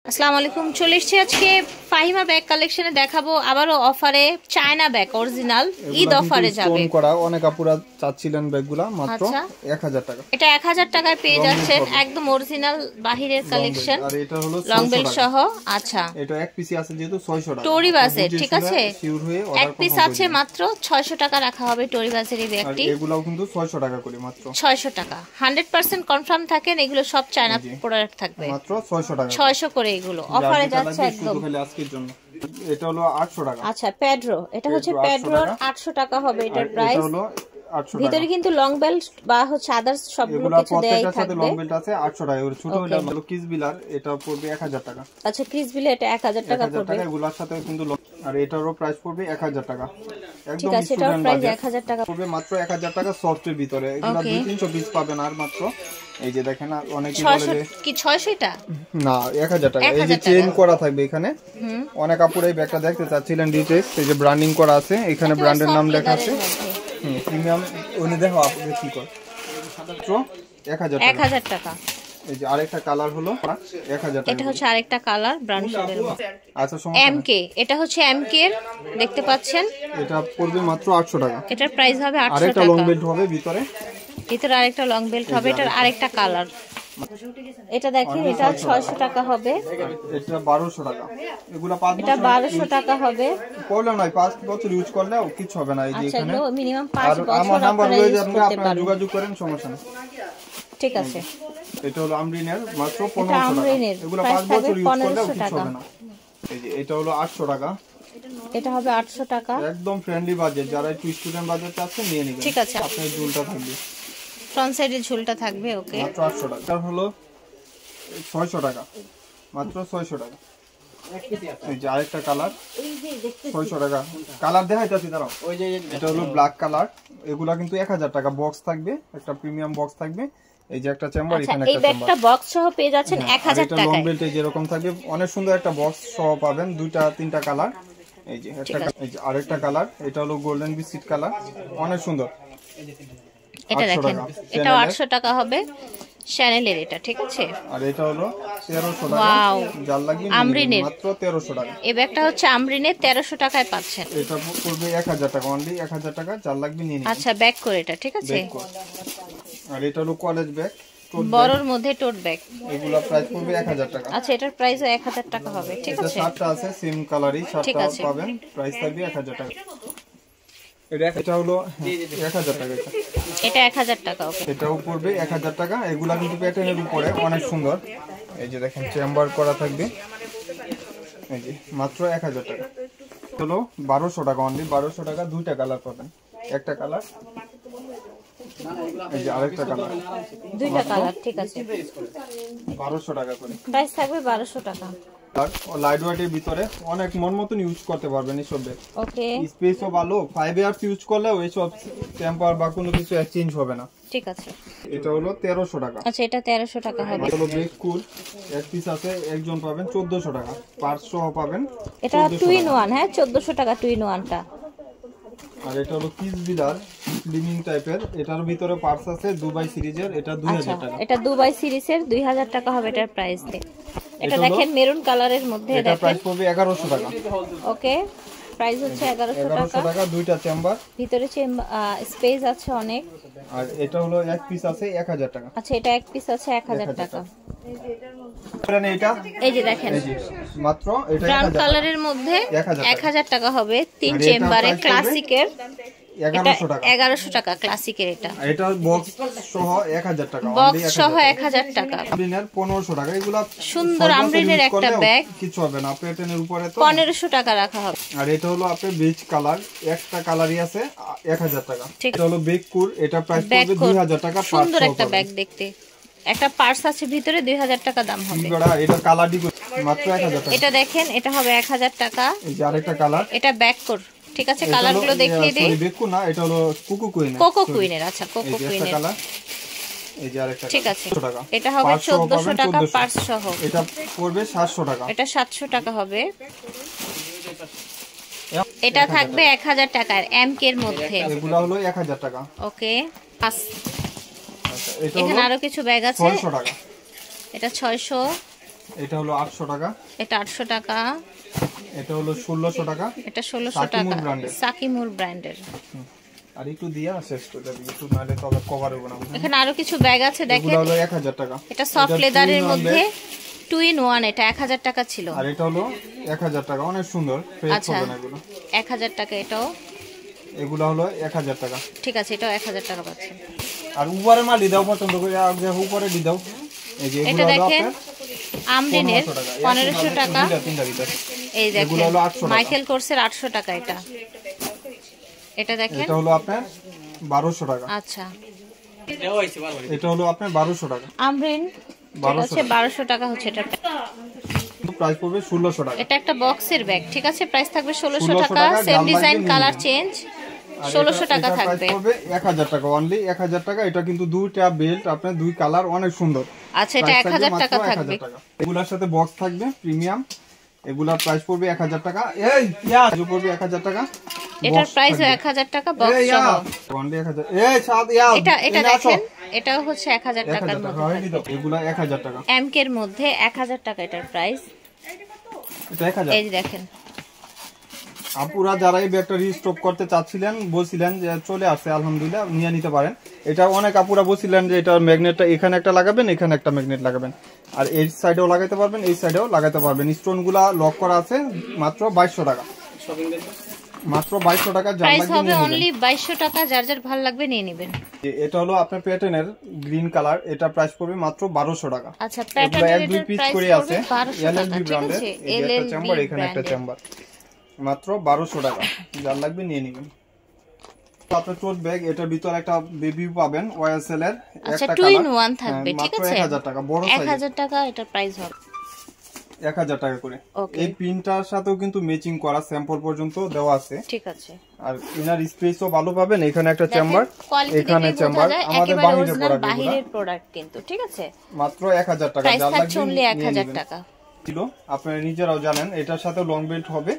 আসসালামু আলাইকুম। চলে এসেছি আজকে ফাহিমা ব্যাগ কালেকশনে দেখাবো আবারও অফারে চায়না ব্যাগ অরিজিনাল ঈদ অফারে যাবে। স্টোন করা অনেক আপুরা চাচ্ছিলেন ব্যাগগুলো মাত্র 1000 টাকা। এটা 1000 টাকায় পেয়ে যাচ্ছেন একদম অরিজিনাল বাহিরের কালেকশন আর এটা হলো লং বেল্ট সহ। আচ্ছা এটা এক পিসি আছে যেহেতু 600 টাকা টরি বাসের, ঠিক আছে শিওর হয়ে এক পিস আছে মাত্র 600 টাকা রাখা হবে টরি বাসের এই ব্যাগটি। আর এগুলাও কিন্তু 600 টাকা করে মাত্র 600 টাকা 100% কনফার্ম থাকেন, এগুলো সব চায়না প্রোডাক্ট থাকবে মাত্র 600 টাকা 600 করে এগুলো অফারে যাচ্ছে একদম আজকের জন্য। এটা হলো 800 টাকা। আচ্ছা পেড্রো, এটা হচ্ছে পেড্রোর 800 টাকা হবে এটার প্রাইস। এটা হলো 800 টাকা। ভিতরে কিন্তু লং বেল্ট বা হচ্ছে আদার্স সবগুলো কিছু দেয়াই থাকবে। সাথে লং বেল্ট আছে 800 টাকা। এর ছোট হলো কিস বিলার, এটা পড়বে 1000 টাকা। আচ্ছা ক্রিস বিলে এটা 1000 টাকা পড়বে। এগুলোর সাথে কিন্তু আর এটারও প্রাইস পড়বে 1000 টাকা। ঠিক আছে এটার প্রাইস 1000 টাকা পড়বে মাত্র 1000 টাকা সফটের ভিতরে। এগুলা 2-300 পিস পাবেন আর মাত্র এই যে দেখেন অনেকেই বলে যে কি 600 টা না 1000 টাকা। এই যে চেইন করা থাকবে এখানে। অনেক আপুরা এই ব্যাগটা দেখতে চাচ্ছিলেন ডিটেইলস, এই যে ব্র্যান্ডিং করা আছে, এখানে ব্র্যান্ডের নাম লেখা আছে। প্রিমিয়াম ওনে দেখো আপনি কি কর মাত্র 1000 টাকা। এই যে আরেকটা কালার হলো 1000 টাকা। এটা হচ্ছে আরেকটা কালার ব্র্যান্ডের। আচ্ছা এমকে, এটা হচ্ছে এমকে এর দেখতে পাচ্ছেন, এটা পড়বে মাত্র 800 টাকা। এটার প্রাইস হবে 800 টাকা। আরেকটা লং বেল্ট হবে ভিতরে, ভিতরে আরেকটা লং বেল্ট হবে, এটার আরেকটা কালার। এটা দেখেন এটা 600 টাকা হবে, এটা 1200 টাকা। এগুলা 5 বছর, এটা 1200 টাকা হবে। প্রবলেম নাই, 5 বছর ইউজ করলেও কিছু হবে না। এই যে এখানে আচ্ছা মিনিমাম 5 বছর আমার নাম্বার আপনারা হয়ে ইউজ যাবে, করতে আপনারা পারেন। যোগাযোগ করেন, সমস্যা নেই। ঠিক আছে এটা হলো আমরিনের মাত্র 1500 টাকা। এগুলা 5 বছর ইউজ করলেও কিছু হবে না। এই যে এটা হলো 800 টাকা। এটা হবে 800 টাকা। একদম ফ্রেন্ডলি বাজেট, যারা একটু স্টুডেন্ট বাজেট আছে নিয়ে নেবেন। ঠিক আছে আপনার ঝুলটা থাকবে, ফ্রন্ট সাইডে ঝুলটা থাকবে। ওকে মাত্র 800 টাকা। এটা হলো 600 টাকা, মাত্র 600 টাকা। এই যে আরেকটা কালার 600 টাকা। কালার দেখাইতাছি দাঁড়াও। এটা হলো ব্ল্যাক কালার। এগুলা কিন্তু 1000 টাকা বক্স থাকবে, একটা প্রিমিয়াম বক্স থাকবে। এই যে একটা চেম্বার, এখানে এই ব্যাগটা বক্স সহ পেয়ে যাচ্ছেন 1000 টাকায়। লং বেল্ট যেরকম থাকবে অনেক সুন্দর একটা বক্স সহ পাবেন, 2-3টা কালার। এই যে একটা, এই যে আরেকটা কালার, এটা হলো গোল্ডেন বিস্কিট কালার, অনেক সুন্দর। এটা দেখেন এটা 800 টাকা হবে শ্যানেলের এটা, ঠিক আছে। আর এটা হলো 1300 টাকা। ওয়াও যার লাগবে আমরিনের মাত্র 1300 টাকা। এই ব্যাগটা হচ্ছে আমরিনের 1300 টাকায় পাচ্ছেন। এটা পড়বে 1000 টাকা, অনলি 1000 টাকা। যার লাগবে নিয়ে নিন। আচ্ছা ব্যাগ করে এটা, ঠিক আছে। আর এটা হলো কলেজ ব্যাগ, বড়র মধ্যে টোট ব্যাগ। এগুলা প্রাইস পড়বে 1000 টাকা। আচ্ছা এটার প্রাইসও 1000 টাকা হবে, ঠিক আছে। এটা 7টা আছে সেম কালারই, 7টা পাবেন, প্রাইস থাকবে 1000 টাকা। এটা হলো 1000 টাকা। এটা 1000 টাকা। ওকে এটাও পড়বে 1000 টাকা। এগুলা কিন্তু প্যাটার্নের উপরে অনেক সুন্দর। এই যে দেখেন চেম্বার করা থাকবে, এই যে মাত্র 1000 টাকা। হলো 1200 টাকা, অনলি 1200 টাকা। 2টা কালার পাবেন, একটা কালার, এই যে আরেকটা কালার, 2টা কালার, ঠিক আছে। 1200 টাকা করে প্রাইস থাকবে 1200 টাকা। আর লাইট ওয়েটের ভিতরে অনেক মন মতন ইউজ করতে পারবেন এইসব ব্যাগ। ওকে স্পেসও ভালো, 5 ইয়ার্স ইউজ করলেও এইসব টেম্পার বা কোনো কিছু এক্সচেঞ্জ হবে না, ঠিক আছে। এটা হলো 1300 টাকা। আচ্ছা এটা 1300 টাকা হবে। হলো ব্যাগ কুল, এক পিস আছে, একজন পাবেন 1400 টাকা, পার্স সহ পাবেন। এটা 2 in 1, হ্যাঁ 1400 টাকা 2 in 1টা। আর এটা হলো কিস বিলার স্লিমিং টাইপের, এটার ভিতরে পার্স আছে দুবাই সিরিজের, এটা 2000 টাকা। এটা দুবাই সিরিজের 2000 টাকা হবে এটার প্রাইস। এটা দেখেন মেরুন কালারের মধ্যে, এটা প্রাইস পড়বে 1100 টাকা। ওকে প্রাইস হচ্ছে 1100 টাকা। 2টা চেম্বার, ভিতরে স্পেস আছে অনেক। আর এটা হলো এক পিস আছে 1000 টাকা। আচ্ছা এটা এক পিস আছে 1000 টাকা। এটা এই যে দেখেন মাত্র এটা ব্রাউন কালারের মধ্যে 1000 টাকা হবে, 3 চেম্বারে ক্লাসিকের। 1100 টাকা। 1100 টাকা ক্লাসিকের এটা। এটা বক্স সহ 1000 টাকা, বক্স সহ 1000 টাকা। আমরিনের 1500 টাকা। এগুলা সুন্দর আমরিনের একটা ব্যাগ, কিছু হবে না, প্যাটার্নের উপরে তো 1500 টাকা রাখা হবে। আর এটা হলো আপনার বেজ কালার, একটা কালারই আছে, 1000 টাকা। এটা হলো বেককুর, এটা প্রাইস পড়বে 2000 টাকা। সুন্দর একটা ব্যাগ দেখতে, একটা পার্স আছে ভিতরে, 2000 টাকা দাম হবে। এটা কালার দি মাত্র 1000 টাকা। এটা দেখেন এটা হবে 1000 টাকা। এই যে আরেকটা কালার, এটা ব্যাককোর, ঠিক আছে। কালারগুলো দেখিয়ে দেই। সরি বেককুর না, এটা হলো কোকো কুইনের। কোকো কুইনের, আচ্ছা কোকো কুইনের কালার। এই যে আরেকটা, ঠিক আছে। 100 টাকা। এটা হবে 1400 টাকা পার্স সহ। এটা পড়বে 700 টাকা। এটা 700 টাকা হবে। এটা থাকবে 1000 টাকার এমকে এর মধ্যে। এগুলো হলো 1000 টাকা। ওকে এটা এখানে আরো কিছু ব্যাগ আছে। 600 টাকা। এটা 600। এটা হলো 800 টাকা, এটা 800 টাকা, এটা হলো 1600 টাকা, এটা 1600 টাকা, সাকিমুর ব্র্যান্ডের। আর একটু দিয়া শেষ করে দিই, একটু নালে তবে কভার হবে না। এখানে আরো কিছু ব্যাগ আছে দেখেন, এগুলো হলো 1000 টাকা। এটা সফট লেদারের মধ্যে 2 in 1, এটা 1000 টাকা ছিল। আর এটা হলো 1000 টাকা, অনেক সুন্দর ফ্রেশ হবে না এগুলো। 1000 টাকা এটাও। এগুলো হলো 1000 টাকা। ঠিক আছে, এটাও 1000 টাকা পাচ্ছেন। আর উপরে মাল দাও পছন্দ করে, আগে উপরে দি দাও। এই যে এটা দেখেন আমরিনের 1500 টাকা। এই দেখেন মাইকেল কোর্সের 800 টাকা এটা। এটা দেখেন, এটা হলো আপনার 1200 টাকা। আচ্ছা, এটা হলো আপনার 1200 টাকা। আমরিন হচ্ছে 1200 টাকা হচ্ছে এটা। প্রাইস পড়বে 1600 টাকা। এটা একটা বক্সের ব্যাগ, ঠিক আছে, প্রাইস থাকবে 1600 টাকা। সেম ডিজাইন, কালার চেঞ্জ, 1600 টাকা থাকবে। প্রাইস পড়বে 1000 টাকা, অনলি 1000 টাকা। এটা কিন্তু দুইটা বেল্ট, আপনার দুই কালার, অনেক সুন্দর। আচ্ছা, এটা 1000 টাকা থাকবে। এগুলোর সাথে বক্স থাকবে প্রিমিয়াম। এগুলার প্রাইস পড়বে 1000 টাকা। এই পেঁয়াজ পড়বে 1000 টাকা। এটার প্রাইস 1000 টাকা বক্স সহ। অনলি 1000। এই সাত ইয়াও এটা দেখেন, এটাও হচ্ছে 1000 টাকার মধ্যে। এগুলা 1000 টাকা। এমকে এর মধ্যে 1000 টাকা এটার প্রাইস। এটা 1000। এই যে দেখেন, আপুরা যারা এই ব্যাগটা রিস্টক করতে চাচ্ছিলেন, বলছিলেন যে চলে আসছে, আলহামদুলিল্লাহ নিয়ে নিতে পারেন। এটা অনেক আপুরা বলছিলেন যে এটা ম্যাগনেটটা এখানে একটা লাগাবেন, এখানে একটা ম্যাগনেট লাগাবেন, আর এই সাইডেও লাগাইতে পারবেন, এই সাইডেও লাগাইতে পারবেন। স্টোনগুলা লক করা আছে, মাত্র 2200 টাকা। মাত্র 2200 টাকা। প্রাইস হবে অনলি 2200 টাকা। যার যার ভালো লাগবে নিয়ে নেবেন। এটা হলো আপনার প্যাটার্নের গ্রিন কালার, এটা প্রাইস পড়বে মাত্র 1200 টাকা। আচ্ছা, প্যাটার্নের দুই পিস প্রাইস করে আছে, এলএলবি ব্র্যান্ডের। এই একটা চেম্বার, এখানে একটা চেম্বার, মাত্র 1200 টাকা। যার লাগবে নিয়ে নেবেন। আপনার টোট ব্যাগ, এটার ভিতর একটা বেবি পাবেন ওয়াইএসএল এর, একটা 2 in 1 থাকবে, ঠিক আছে, 1000 টাকা, বড় সাইজ 1000 টাকা এটার প্রাইস হবে 1000 টাকা করে। এই পিনটার সাথেও কিন্তু ম্যাচিং করা স্যাম্পল পর্যন্ত দেওয়া আছে, ঠিক আছে। আর ইনার স্পেসও ভালো পাবেন। এখানে একটা চেম্বার, এখানে চেম্বার, আমাদের বাহিরের প্রোডাক্ট কিন্তু, ঠিক আছে, মাত্র 1000 টাকা। যার লাগবে অনলি 1000 টাকা ছিল। আপনারা নিজেরাও জানেন এটার সাথে লং বেল্ট হবে।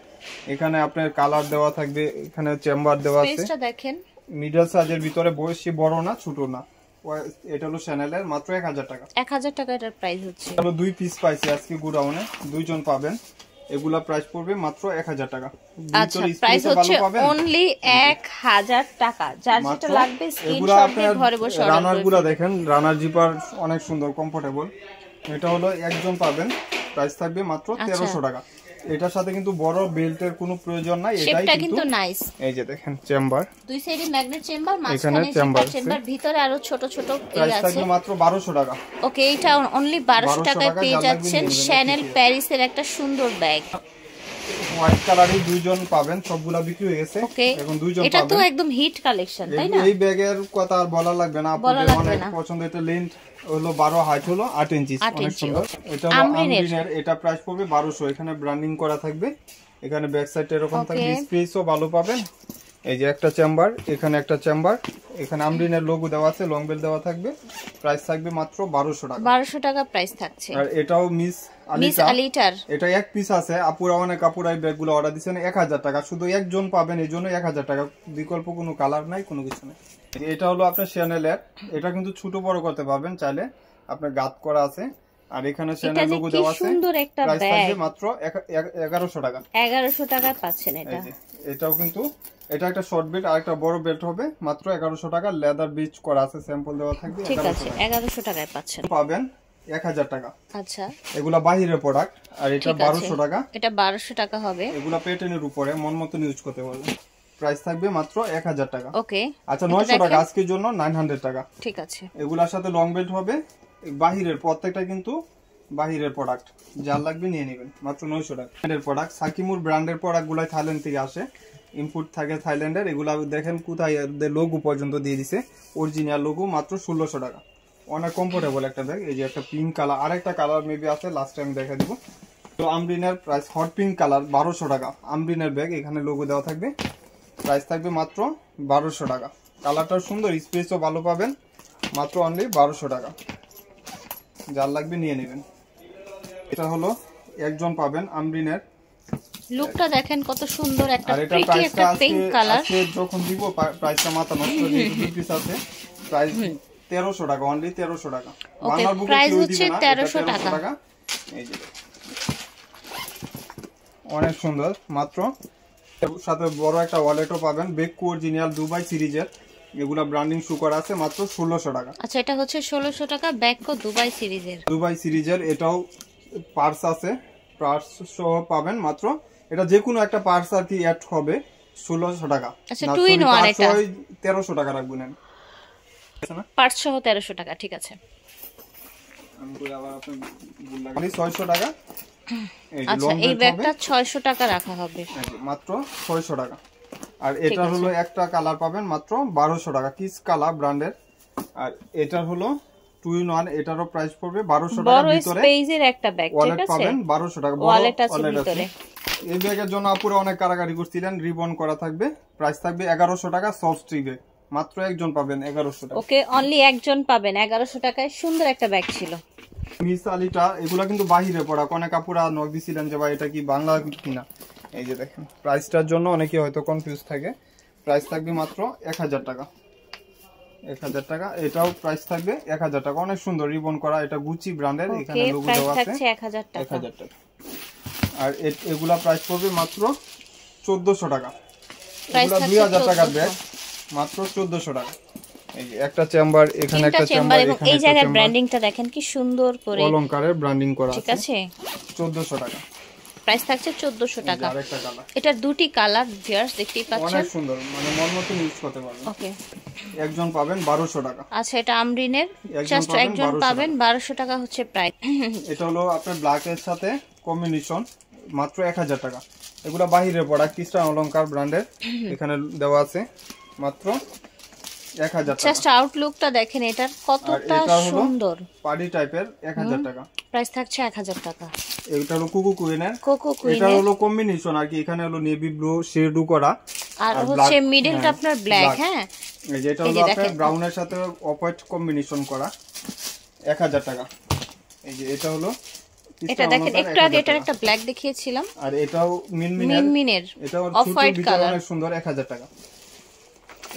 এখানে আপনার কালার দেওয়া থাকবে, এখানে চেম্বার দেওয়া আছে। স্পেসটা দেখেন, মিডল সাইজের ভিতরে, বেশি বড় না ছোট না। এটা হলো চ্যানেলের, মাত্র 1000 টাকা। 1000 টাকা এটার প্রাইস হচ্ছে। হলো দুই পিস পাইছি আজকে গোডাউনে, দুইজন পাবেন। এগুলা প্রাইস পড়বে মাত্র 1000 টাকা। আচ্ছা, প্রাইস হচ্ছে অনলি 1000 টাকা। যার যেটা লাগবে স্ক্রিনশট দিয়ে ঘরে বসে অর্ডার করুন। রানারগুলা দেখেন, রানার জিপার অনেক সুন্দর, কমফোর্টেবল। এটা হলো একজন পাবেন, প্রাইস থাকবে মাত্র 1300 টাকা। এটার সাথে কিন্তু বড় বেল্টের কোনো প্রয়োজন নাই, এটাই কিন্তু নাইস। এই যে দেখেন চেম্বার, দুই সাইডে ম্যাগনেট চেম্বার, মাঝখানে চেম্বার, ভিতরে আরো ছোট ছোট প্রাইস থাকবে মাত্র 1200 টাকা। ওকে, এটা অনলি 1200 টাকায় পেয়ে যাচ্ছেন শ্যানেল প্যারিসের একটা সুন্দর ব্যাগ। হোয়াইট কালারের দুইজন পাবেন, সবগুলা বিক্রি হয়ে গেছে, এখন দুইজন পাবেন। এটা তো একদম হিট কালেকশন, তাই না? এই ব্যাগের কথা আর বলা লাগবে না, আপনাদের অনেক পছন্দ। এটা লেন্থ হলো 12, হাইট হলো 8 ইঞ্চি, অনেক সুন্দর। এটা হলো আমরিনের, এটা প্রাইস পড়বে 1200। এখানে ব্র্যান্ডিং করা থাকবে, এখানে ব্যাক সাইডে এরকম থাকবে, স্পেসও ভালো পাবেন। এই যে একটা চেম্বার, এখানে একটা চেম্বার, এখানে আমরিনের লোগো দেওয়া আছে, লং বেল দেওয়া থাকবে। প্রাইস থাকবে মাত্র 1200 টাকা। 1200 টাকা প্রাইস থাকছে। আর এটাও মিস আলিটার, এটা এক পিস আছে। আপুরা অনেক আপুরা এই ব্যাগগুলো অর্ডার দিচ্ছেন 1000 টাকা, শুধু একজন পাবেন, এই জন্য 1000 টাকা। বিকল্প কোনো কালার নাই, কোনো কিছু নেই। এটা হলো আপনার চ্যানেলের, এটা কিন্তু ছোট বড় করতে পারবেন চাইলে, আপনার গাত করা আছে। আর এখানে চ্যানেল লোগো দেওয়া আছে। সুন্দর একটা ব্যাগ, প্রাইস থাকবে মাত্র 1100 টাকা। 1100 টাকা পাচ্ছেন এটা। এটাও কিন্তু, এটা একটা শর্ট বেল্ট আর একটা বড় বেল্ট হবে, মাত্র 1100 টাকা। লেদার বিচ করা আছে, স্যাম্পল দেওয়া থাকবে। ঠিক আছে, 1100 টাকায় পাচ্ছেন। পাবেন 1000 টাকা। আচ্ছা, এগুলা বাহিরের প্রোডাক্ট, আর এটা 1200 টাকা। এটা 1200 টাকা হবে। এগুলা প্যাটার্নের উপরে মন মতন ইউজ করতে পারবেন। প্রাইস থাকবে মাত্র 1000 টাকা। ওকে, আচ্ছা 900 টাকা আজকের জন্য, 900 টাকা। ঠিক আছে। এগুলার সাথে লং বেল্ট হবে, বাহিরের প্রত্যেকটা কিন্তু বাহিরের প্রোডাক্ট, যার লাগবে নিয়ে নেবেন, মাত্র 900 টাকা। এর প্রোডাক্ট সাকিমুর ব্র্যান্ডের প্রোডাক্টগুলাই থাইল্যান্ড থেকে আসে, ইম্পোর্ট থাকে থাইল্যান্ডের। এগুলা দেখেন কোথায় লোগো পর্যন্ত দিয়ে দিছে, অরিজিনাল লোগো, মাত্র 1600 টাকা। অনেক কমফোর্টেবল একটা ব্যাগ। এই যে একটা পিঙ্ক কালার, আরেকটা কালার মেবি আছে, লাস্ট টাইম দেখা দিব। তো আমরিনের প্রাইস হট পিঙ্ক কালার, 1200 টাকা। আমরিনের ব্যাগ, এখানে লোগো দেওয়া থাকবে, প্রাইস থাকবে মাত্র 1200 টাকা। কালারটা সুন্দর, স্পেসও ভালো পাবেন, মাত্র অনলি 1200 টাকা। যার লাগবে নিয়ে নেবেন। এটা হলো একজন পাবেন আমরিনের, লুকটা দেখেন কত সুন্দর, একটা প্রিটি একটা পিঙ্ক কালার। আজকে যখন দিব প্রাইসটা মাথা নষ্ট, যেহেতু দুই পিস আছে, প্রাইস 1300 টাকা, অনলি 1300 টাকা। বাংলার বুকে প্রাইস কেউ হচ্ছে দিবে না, 1300 টাকা। এই যে অনেক সুন্দর, মাত্র সাথে বড় একটা ওয়ালেটও পাবেন। বেকু অরিজিনাল দুবাই সিরিজের, এগুলা ব্র্যান্ডিং শু করা আছে, মাত্র 1600 টাকা। আচ্ছা, এটা হচ্ছে 1600 টাকা, বেকু দুবাই সিরিজের। এটাও পার্স আছে, পার্স সহ পাবেন মাত্র। এটা যে কোনো একটা পার্স আর কি অ্যাড হবে 1600 টাকা। আচ্ছা, 2 in 1 এটা 1300 টাকা রাখবেন পার্স সহ 1300 টাকা, ঠিক আছে। আমি কই আবার আপনি ভুল লাগলি 600 টাকা। আচ্ছা, এই ব্যাগটা 600 টাকা রাখা হবে, মাত্র 600 টাকা। আর এটা হলো একটা কালার পাবেন মাত্র 1200 টাকা, কিস কালার ব্র্যান্ডের। আর এটা হলো 2 in 1, এটারও প্রাইস পড়বে 1200 টাকা। ভিতরে স্পেসের একটা ব্যাগ, ঠিক আছে, পাবেন 1200 টাকা, ওয়ালেট আছে ভিতরে। এই ব্যাগের জন্য আপুরা অনেক কারাকারি করছিলেন, রিবন করা থাকবে, প্রাইস থাকবে 1100 টাকা। সফট স্ট্রি ব্যাগ, মাত্র একজন পাবেন 1100 টাকা। ওকে, অনলি একজন পাবেন 1100 টাকায়। সুন্দর একটা ব্যাগ ছিল। মিস আলিটা, এগুলা কিন্তু বাহিরে পড়া, অনেক আপুরা নক দিছিলেন যে ভাই এটা কি বাংলা কিনা। এই যে দেখেন, প্রাইসটার জন্য অনেকে হয়তো কনফিউজ থাকে। প্রাইস থাকবে মাত্র 1000 টাকা, 1000 টাকা। এটাও প্রাইস থাকবে 1000 টাকা। অনেক সুন্দর রিবন করা, এটা গুচি ব্র্যান্ডের, এখানে লোগো দেওয়া আছে, 1000 টাকা। আর এগুলা প্রাইস পড়বে মাত্র 1400 টাকা। এগুলা 2000 টাকার ব্যাগ, মাত্র 1400 টাকা। এই যে একটা চেম্বার, এখানে একটা চেম্বার, এবং এই জায়গার ব্র্যান্ডিংটা দেখেন কি সুন্দর করে অলংকারের ব্র্যান্ডিং করা আছে, ঠিক আছে। 1400 টাকা প্রাইস থাকছে 1400 টাকা। আরেকটা কালার, এটার দুটি কালার ভিউয়ার্স দেখতেই পাচ্ছেন, অনেক সুন্দর, মানে মন মতো ইউজ করতে পারবেন। ওকে, একজন পাবেন 1200 টাকা। আচ্ছা, এটা আমরিনের, জাস্ট একজন পাবেন 1200 টাকা হচ্ছে প্রাইস। এটা হলো আপনার ব্ল্যাক এর সাথে কম্বিনেশন, মাত্র 1000 টাকা। এগুলা বাহিরের প্রোডাক্ট, ক্রিস্টান অলংকার ব্র্যান্ডের, এখানে দেওয়া আছে, মাত্র 1000 টাকা। জাস্ট আউটলুকটা দেখেন এটার কতটা সুন্দর, পার্টি টাইপের, 1000 টাকা। প্রাইস থাকছে 1000 টাকা। এটা হলো কুকু কুইনের, কুইনের, এটা হলো কম্বিনেশন আর কি, এখানে হলো নেভি ব্লু শেডও করা, আর হচ্ছে মিডলটা আপনার ব্ল্যাক। হ্যাঁ, এই যে এটা হলো আপনার ব্রাউনের সাথে অফ হোয়াইট কম্বিনেশন করা, 1000 টাকা। এই যে এটা হলো, এটা দেখেন, একটু আগে এটার একটা ব্ল্যাক দেখিয়েছিলাম, আর এটাও মিনমিনের, এটাও অফ হোয়াইট কালার, অনেক সুন্দর, 1000 টাকা।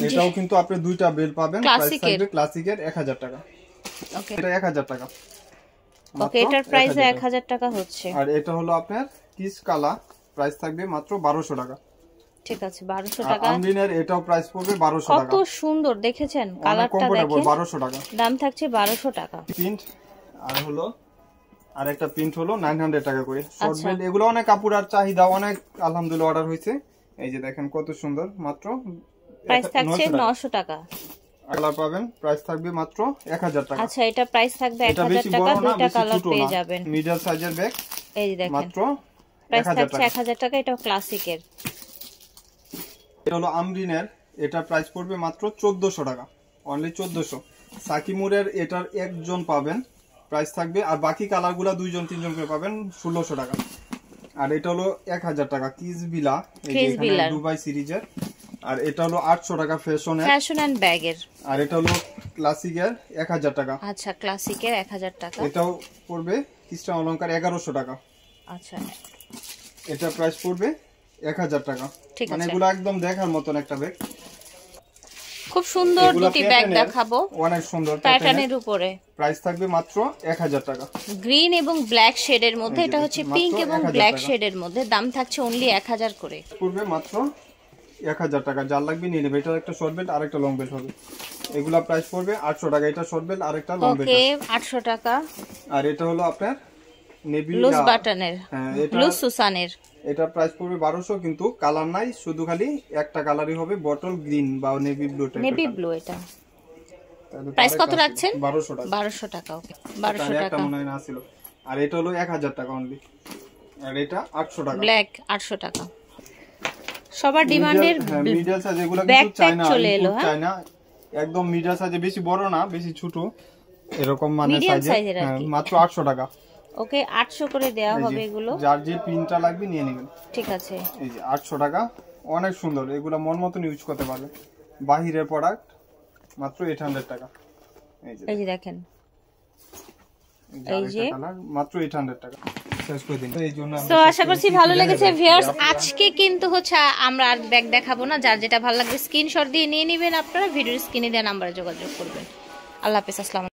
এটাও কিন্তু আপনি দুইটা বেল পাবেন, প্রাইস থাকবে ক্লাসিকের 1000 টাকা। ওকে, এটা 1000 টাকা। ওকে, এটার প্রাইস 1000 টাকা হচ্ছে। আর এটা হলো আপনার কিস কালার, প্রাইস থাকবে মাত্র 1200 টাকা। ঠিক আছে, 1200 টাকা। আমরিনের এটাও প্রাইস পড়বে 1200 টাকা। কত সুন্দর দেখেছেন, কালারটা দেখেন, 1200 টাকা দাম থাকছে 1200 টাকা। প্রিন্ট আর হলো আরেকটা প্রিন্ট হলো 900 টাকা করে শর্ট বেল্ট। এগুলো অনেক কাপড়ের চাহিদা, অনেক আলহামদুলিল্লাহ অর্ডার হয়েছে। এই যে দেখেন কত সুন্দর, মাত্র প্রাইস থাকছে 900 টাকা। কালার পাবেন, প্রাইস থাকবে মাত্র 1000 টাকা। আচ্ছা, এটা প্রাইস থাকবে 1000 টাকা, দুটো কালার পেয়ে যাবেন। মিডল সাইজের ব্যাগ, এই যে দেখেন, মাত্র প্রাইস থাকছে 1000 টাকা। এটা ক্লাসিকের, এটা হলো আমরিনের, এটা প্রাইস পড়বে মাত্র 1400 টাকা, অনলি 1400। সাকিমুরের এটার একজন পাবেন, প্রাইস থাকবে, আর বাকি কালারগুলা দুইজন তিনজন করে পাবেন 1600 টাকা। আর এটা হলো 1000 টাকা কিসবিলা, এই যে এখানে দুবাই সিরিজের। আর এটা হলো 800 টাকা ফ্যাশন এন্ড ব্যাগের। আর এটা হলো ক্লাসিকের 1000 টাকা। আচ্ছা, ক্লাসিকের 1000 টাকা। এটাও পড়বে ক্রিস্টান অলংকার 1100 টাকা। আচ্ছা, এটা প্রাইস পড়বে 1000 টাকা। মানে এগুলো একদম দেখার মতন একটা ব্যাগ, খুব সুন্দর দুটি ব্যাগ দেখাবো, অনেক সুন্দর প্যাটার্নের উপরে। প্রাইস থাকবে মাত্র 1000 টাকা। গ্রিন এবং ব্ল্যাক শেডের মধ্যে, এটা হচ্ছে পিঙ্ক এবং ব্ল্যাক শেডের মধ্যে, দাম থাকছে অনলি 1000 করে। পড়বে মাত্র 1000 টাকা। যার লাগবে নিয়ে নেবে। এটা একটা শর্ট বেল্ট আর একটা লং বেল্ট হবে। এগুলা প্রাইস পড়বে 800 টাকা। এটা শর্ট বেল্ট আর একটা লং বেল্ট। ওকে, 800 টাকা। আর এটা হলো আপনার নেভি লুজ বাটনের, লুজ সুসানের। এটা প্রাইস পড়বে 1200, কিন্তু কালার নাই, শুধু খালি একটা কালারই হবে, বটল গ্রিন বা নেভি ব্লু টাইপের। Navy blue. এটা প্রাইস কত রাখছেন? 1200 টাকা। 1200 টাকা। ওকে, 1200 টাকা। এটা মনে হয় না ছিল। আর এটা হলো 1000 টাকা অনলি। আর এটা 800 টাকা। ব্ল্যাক 800 টাকা। সবার ডিমান্ডের মিডল সাইজ, এগুলো কিন্তু চায়না, চায়না একদম মিডল সাইজে, বেশি বড় না বেশি ছোট, এরকম মানে সাইজে, মাত্র 800 টাকা। ওকে, 800 করে দেওয়া হবে এগুলো। যার যে প্রিন্টটা লাগবে নিয়ে নেবেন। ঠিক আছে, এই যে 800 টাকা, অনেক সুন্দর, এগুলো মন মতন ইউজ করতে পারবে। বাহিরের প্রোডাক্ট, মাত্র 800 টাকা। এই যে দেখেন, এই যে মাত্র 800 টাকা। তো আশা করছি ভালো লেগেছে ভিউয়ার্স। আজকে কিন্তু হচ্ছে আমরা আর ব্যাগ দেখাবো না, যার যেটা ভালো লাগবে স্ক্রিনশট দিয়ে নিয়ে নেবেন আপনারা, ভিডিওর স্ক্রিনে দেওয়া নাম্বারে যোগাযোগ করবেন। আল্লাহ হাফেজ, আসসালামু আলাইকুম।